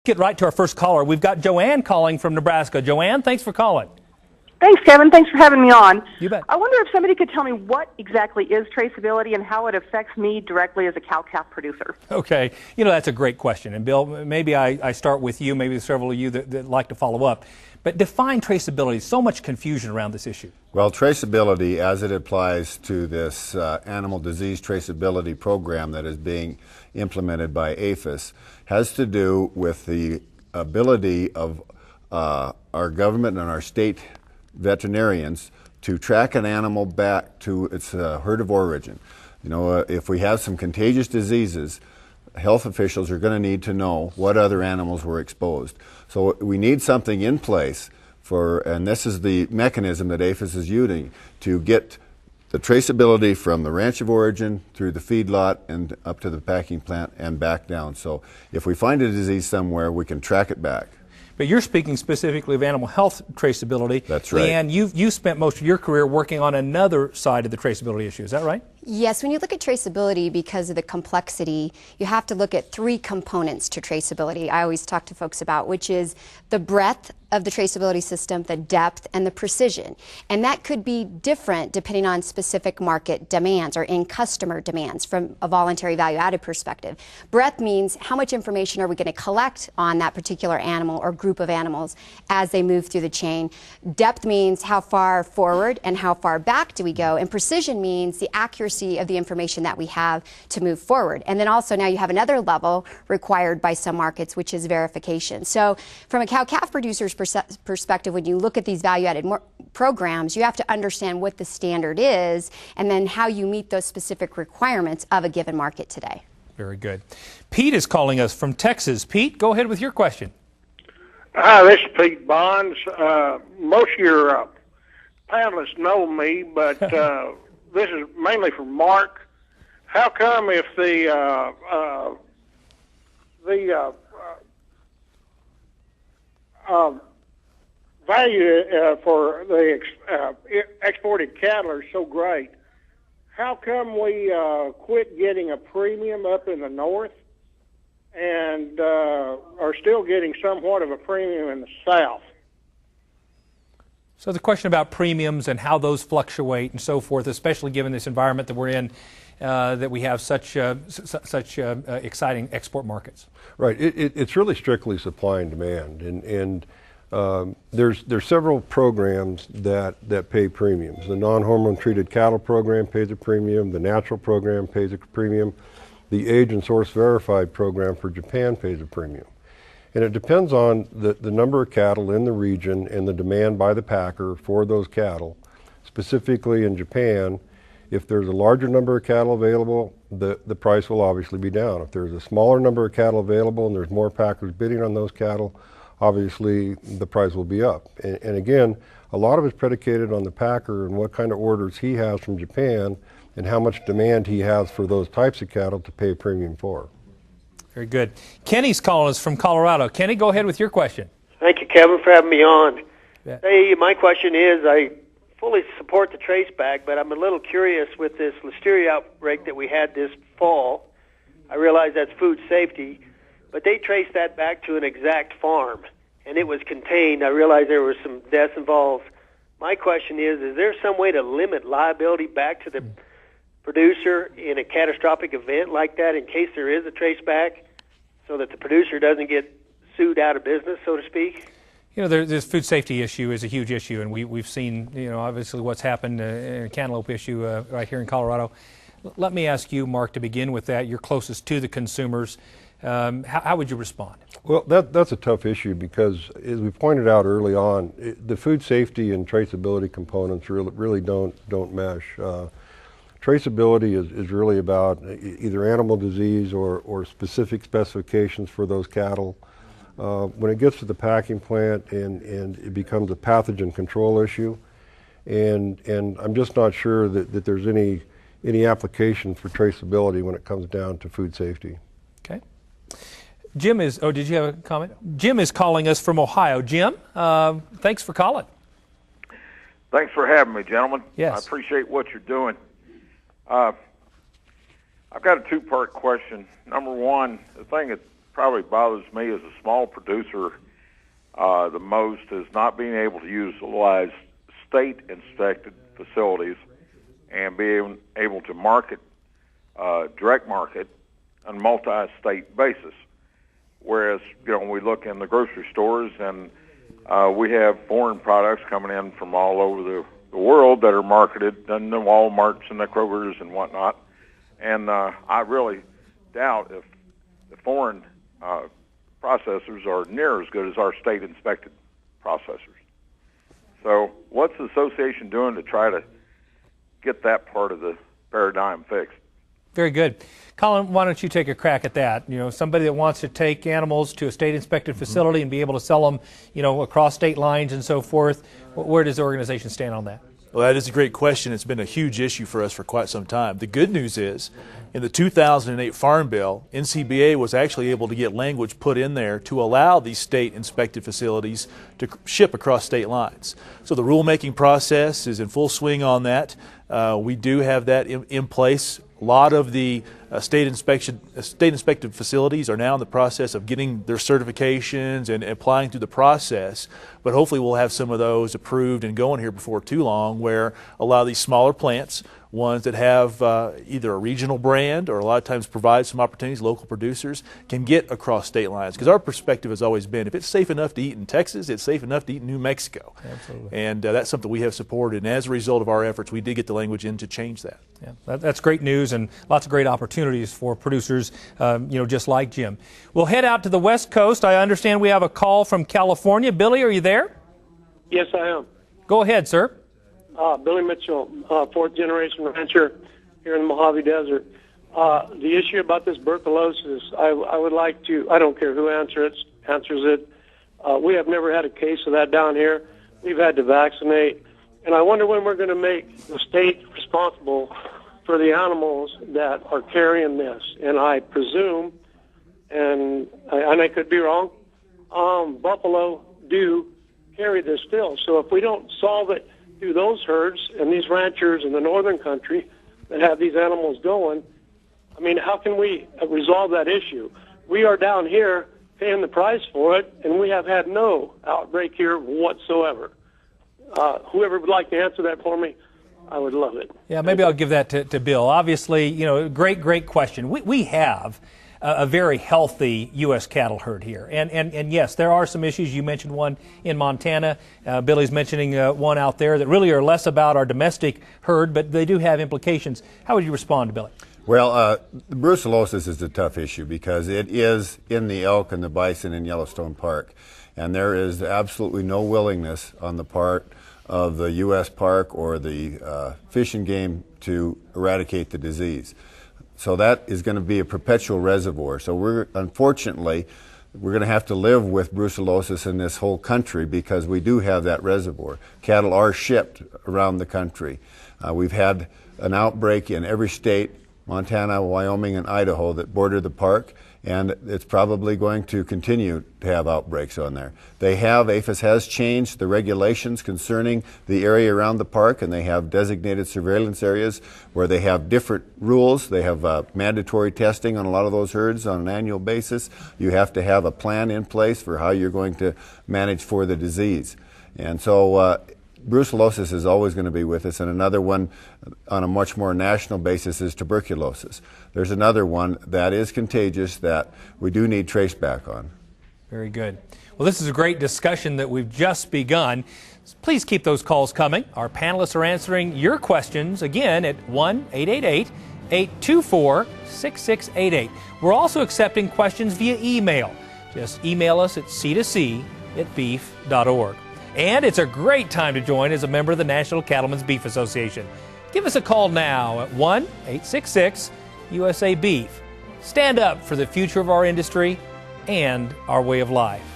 Get right to our first caller. We've got Joanne calling from Nebraska. Joanne, thanks for calling. Thanks, Kevin. Thanks for having me on. You bet. I wonder if somebody could tell me what exactly is traceability and how it affects me directly as a cow-calf producer. Okay. That's a great question. And Bill, maybe I start with you. Maybe there's several of you that like to follow up. But define traceability. So much confusion around this issue. Well, traceability, as it applies to this animal disease traceability program that is being implemented by APHIS, has to do with the ability of our government and our state veterinarians to track an animal back to its herd of origin. If we have some contagious diseases, health officials are going to need to know what other animals were exposed. So we need something in place and this is the mechanism that APHIS is using to get the traceability from the ranch of origin through the feedlot and up to the packing plant and back down. So if we find a disease somewhere, we can track it back. But you're speaking specifically of animal health traceability. That's right. And you spent most of your career working on another side of the traceability issue. Is that right? Yes, when you look at traceability, because of the complexity, you have to look at three components to traceability I always talk to folks about, which is the breadth of the traceability system, the depth, and the precision. And that could be different depending on specific market demands or in customer demands from a voluntary value-added perspective. Breadth means how much information are we going to collect on that particular animal or group of animals as they move through the chain. Depth means how far forward and how far back do we go. And precision means the accuracy of the information that we have to move forward. And then also now you have another level required by some markets, which is verification. So from a cow-calf producer's perspective, when you look at these value-added programs, you have to understand what the standard is and then how you meet those specific requirements of a given market today. Very good. Pete is calling us from Texas. Pete, go ahead with your question. Hi, this is Pete Bonds. Most of your panelists know me, but this is mainly for Mark. How come if the value for the exported cattle are so great, how come we quit getting a premium up in the north and are still getting somewhat of a premium in the south? So the question about premiums and how those fluctuate and so forth, especially given this environment that we're in, that we have such exciting export markets. Right. It's really strictly supply and demand, and there's several programs that pay premiums. The non-hormone treated cattle program pays a premium. The natural program pays a premium. The age and source verified program for Japan pays a premium. And it depends on the number of cattle in the region and the demand by the packer for those cattle. Specifically in Japan, if there's a larger number of cattle available, the price will obviously be down. If there's a smaller number of cattle available and there's more packers bidding on those cattle, obviously the price will be up. And again, a lot of it's predicated on the packer and what kind of orders he has from Japan and how much demand he has for those types of cattle to pay a premium for. Very good. Kenny's calling us from Colorado. Kenny, go ahead with your question. Thank you, Kevin, for having me on. Yeah. Hey, my question is, I fully support the trace back, but I'm a little curious with this listeria outbreak that we had this fall. I realize that's food safety, but they traced that back to an exact farm, and it was contained. I realize there were some deaths involved. My question is there some way to limit liability back to the producer in a catastrophic event like that in case there is a trace back so that the producer doesn't get sued out of business, so to speak? This food safety issue is a huge issue, and we've seen, obviously what's happened in a cantaloupe issue right here in Colorado. Let me ask you, Mark, to begin with that. You're closest to the consumers. How would you respond? Well, that's a tough issue because, as we pointed out early on, the food safety and traceability components really don't mesh. Traceability is really about either animal disease or specific specifications for those cattle. When it gets to the packing plant and it becomes a pathogen control issue, and I'm just not sure that there's any application for traceability when it comes down to food safety. Okay. Jim is, did you have a comment? Jim is calling us from Ohio. Jim, thanks for calling. Thanks for having me, gentlemen. Yes. I appreciate what you're doing. I've got a two-part question. Number one, the thing that probably bothers me as a small producer the most is not being able to utilize state-inspected facilities and being able to market, direct market, on a multi-state basis. Whereas, when we look in the grocery stores and we have foreign products coming in from all over the world that are marketed in the Walmarts and the Krogers and whatnot. And I really doubt if the foreign processors are near as good as our state-inspected processors. So what's the association doing to try to get that part of the paradigm fixed? Very good. Colin, why don't you take a crack at that? Somebody that wants to take animals to a state-inspected facility and be able to sell them, across state lines and so forth. Where does the organization stand on that? Well, that is a great question. It's been a huge issue for us for quite some time. The good news is, in the 2008 Farm Bill, NCBA was actually able to get language put in there to allow these state-inspected facilities to ship across state lines. So the rulemaking process is in full swing on that. We do have that in place. A lot of the state-inspected facilities are now in the process of getting their certifications and applying through the process. But hopefully we'll have some of those approved and going here before too long, where a lot of these smaller plants, ones that have either a regional brand or a lot of times provide some opportunities, local producers, can get across state lines. Because our perspective has always been, if it's safe enough to eat in Texas, it's safe enough to eat in New Mexico. Absolutely. And that's something we have supported. And as a result of our efforts, we did get the language in to change that. Yeah, that's great news and lots of great opportunities for producers, just like Jim. We'll head out to the West Coast. I understand we have a call from California. Billy, are you there? Yes, I am. Go ahead, sir. Billy Mitchell, fourth-generation rancher here in the Mojave Desert. The issue about this brucellosis, I would like to, I don't care who answers it. We have never had a case of that down here. We've had to vaccinate. And I wonder when we're going to make the state responsible for the animals that are carrying this. And I presume, and I could be wrong, buffalo do carry this still. So if we don't solve it through those herds and these ranchers in the northern country that have these animals going, I mean, how can we resolve that issue? We are down here paying the price for it, and we have had no outbreak here whatsoever. Whoever would like to answer that for me, I would love it. Yeah, maybe I'll give that to Bill. Obviously, great question. We have a very healthy U.S. cattle herd here. And yes, there are some issues. You mentioned one in Montana. Billy's mentioning one out there that really are less about our domestic herd, but they do have implications. How would you respond to Billy? Well, the brucellosis is a tough issue because it is in the elk and the bison in Yellowstone Park. And there is absolutely no willingness on the part of the U.S. park or the Fish and Game to eradicate the disease. So that is going to be a perpetual reservoir. So unfortunately, we're going to have to live with brucellosis in this whole country because we do have that reservoir. Cattle are shipped around the country. We've had an outbreak in every state, Montana, Wyoming, and Idaho that border the park, and it's probably going to continue to have outbreaks on there. APHIS has changed the regulations concerning the area around the park, and they have designated surveillance areas where they have different rules. They have mandatory testing on a lot of those herds on an annual basis. You have to have a plan in place for how you're going to manage for the disease. And so brucellosis is always going to be with us, and another one on a much more national basis is tuberculosis. There's another one that is contagious that we do need traceback on. Very good. Well, this is a great discussion that we've just begun. Please keep those calls coming. Our panelists are answering your questions again at 1-888-824-6688. We're also accepting questions via email. Just email us at c2c@beef.org. And it's a great time to join as a member of the National Cattlemen's Beef Association. Give us a call now at 1-866-USA-BEEF. Stand up for the future of our industry and our way of life.